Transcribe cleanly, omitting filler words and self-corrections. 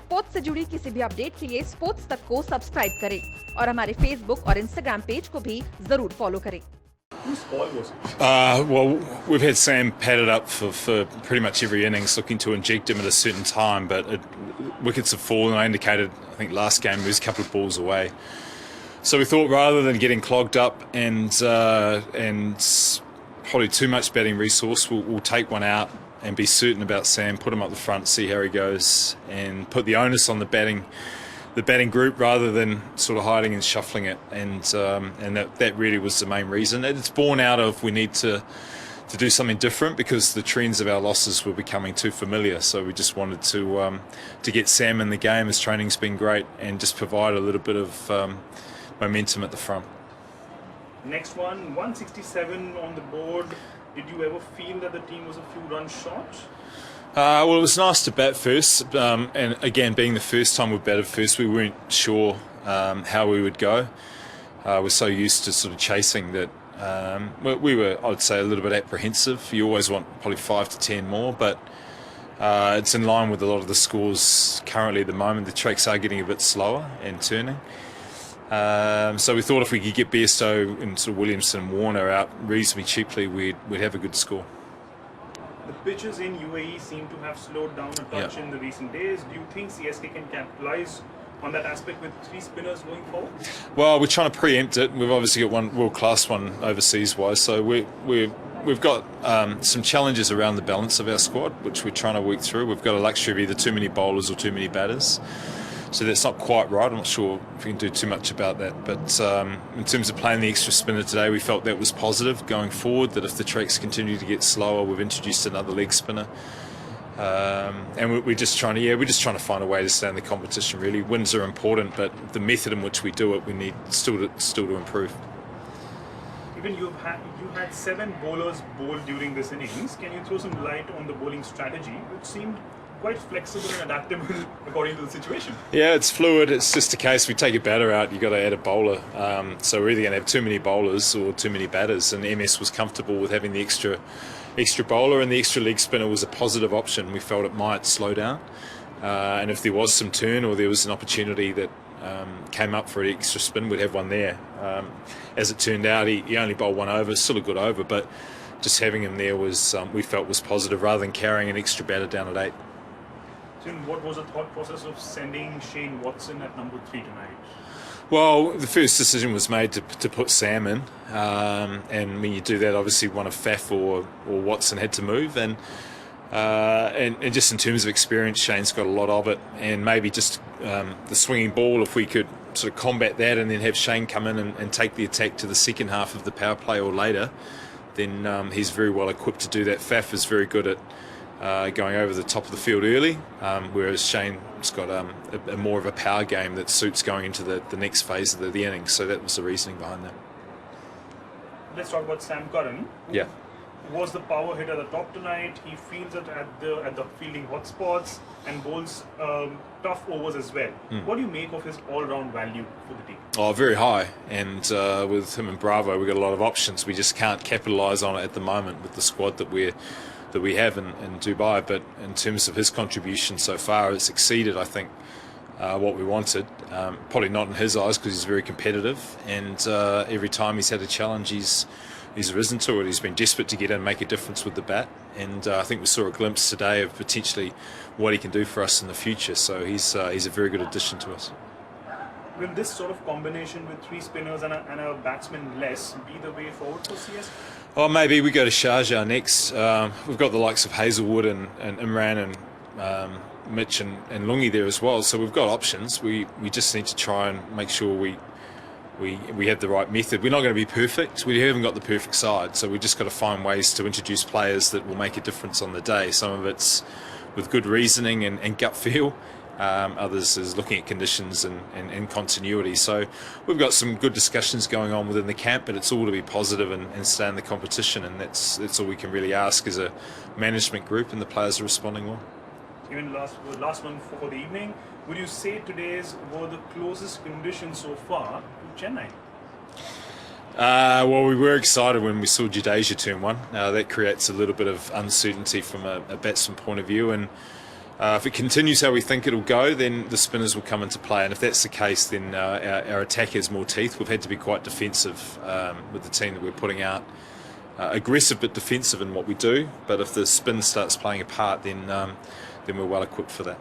Sports से जुड़ी किसी भी अपडेट के लिए स्पोर्ट्स तक को सब्सक्राइब करें और हमारे फेसबुक और इंस्टाग्राम पेज को भी जरूर फॉलो करें। Whose ball was it? Well, we've had Sam padded up for pretty much every innings, looking to inject him at a certain time, but wickets have fallen. I indicated, I think last game he was a couple of balls away. So we thought rather than getting clogged up and probably too much batting resource, we'll take one out and be certain about Sam, put him up the front, see how he goes, and put the onus on the batting group rather than sort of hiding and shuffling it, and that really was the main reason. It's born out of we need to do something different because the trends of our losses were becoming too familiar. So we just wanted to get Sam in the game, as training's been great, and just provide a little bit of momentum at the front. Next one, 167 on the board. Did you ever feel that the team was a few runs short? Well, it was nice to bat first, and again, being the first time we batted first, we weren't sure how we would go. We're so used to sort of chasing that we were, I'd say, a little bit apprehensive. You always want probably 5 to 10 more, but it's in line with a lot of the scores currently at the moment. The tracks are getting a bit slower and turning. So we thought if we could get Bairstow and sort of Williamson and Warner out reasonably cheaply, we'd have a good score. The pitches in UAE seem to have slowed down a touch in the recent days. Do you think CSK can capitalize on that aspect with 3 spinners going forward? Well, we're trying to preempt it. We've obviously got one world-class one overseas-wise, so we've got some challenges around the balance of our squad, which we're trying to work through. We've got a luxury of either too many bowlers or too many batters. So that's not quite right. I'm not sure if we can do too much about that. But in terms of playing the extra spinner today, we felt that was positive going forward, that if the tracks continue to get slower, we've introduced another leg spinner. And we're just trying to find a way to stay in the competition, really. Wins are important, but the method in which we do it, we need still to improve. Even you had 7 bowlers bowled during this innings. Can you throw some light on the bowling strategy, which seemed quite flexible and adaptable according to the situation? Yeah, it's fluid. It's just a case we take a batter out, you've got to add a bowler. So we're either going to have too many bowlers or too many batters, and MS was comfortable with having the extra bowler, and the extra leg spinner was a positive option. We felt it might slow down, and if there was some turn or there was an opportunity that came up for an extra spin, we'd have one there. As it turned out, he only bowled one over, still a good over, but just having him there was we felt was positive rather than carrying an extra batter down at 8. What was the thought process of sending Shane Watson at number 3 tonight? Well, the first decision was made to put Sam in, and when you do that, obviously one of Faf or Watson had to move, and just in terms of experience, Shane's got a lot of it, and maybe just the swinging ball, if we could sort of combat that and then have Shane come in and take the attack to the second half of the power play or later, then he's very well equipped to do that. Faf is very good at going over the top of the field early, whereas Shane's got a more of a power game that suits going into the next phase of the innings. So that was the reasoning behind that. Let's talk about Sam Curran. Yeah. Was the power hit at the top tonight? He feels it at the fielding hotspots and bowls tough overs as well. What do you make of his all-round value for the team? Oh, very high, and with him and Bravo, we've got a lot of options. We just can't capitalise on it at the moment with the squad that we have in Dubai, but in terms of his contribution so far, it's exceeded, I think, what we wanted. Probably not in his eyes because he's very competitive, and every time he's had a challenge, he's risen to it. He's been desperate to get in and make a difference with the bat, and I think we saw a glimpse today of potentially what he can do for us in the future. So he's a very good addition to us. Will this sort of combination with 3 spinners and a batsman less be the way forward for CSK? Well, maybe we go to Sharjah next. We've got the likes of Hazelwood and Imran and Mitch and Lungi there as well. So we've got options. We just need to try and make sure we have the right method. We're not going to be perfect. We haven't got the perfect side. So we've just got to find ways to introduce players that will make a difference on the day. Some of it's with good reasoning and gut feel. Others is looking at conditions and continuity. So we've got some good discussions going on within the camp, but it's all to be positive and stay in the competition, and that's all we can really ask as a management group, and the players are responding well. Even last one for the evening, would you say today's were the closest conditions so far to Chennai? Well, we were excited when we saw Jadeja turn 1. That creates a little bit of uncertainty from a batsman point of view, and If it continues how we think it'll go, then the spinners will come into play, and if that's the case, then our attack has more teeth. We've had to be quite defensive with the team that we're putting out. Aggressive but defensive in what we do, but if the spin starts playing a part, then we're well equipped for that.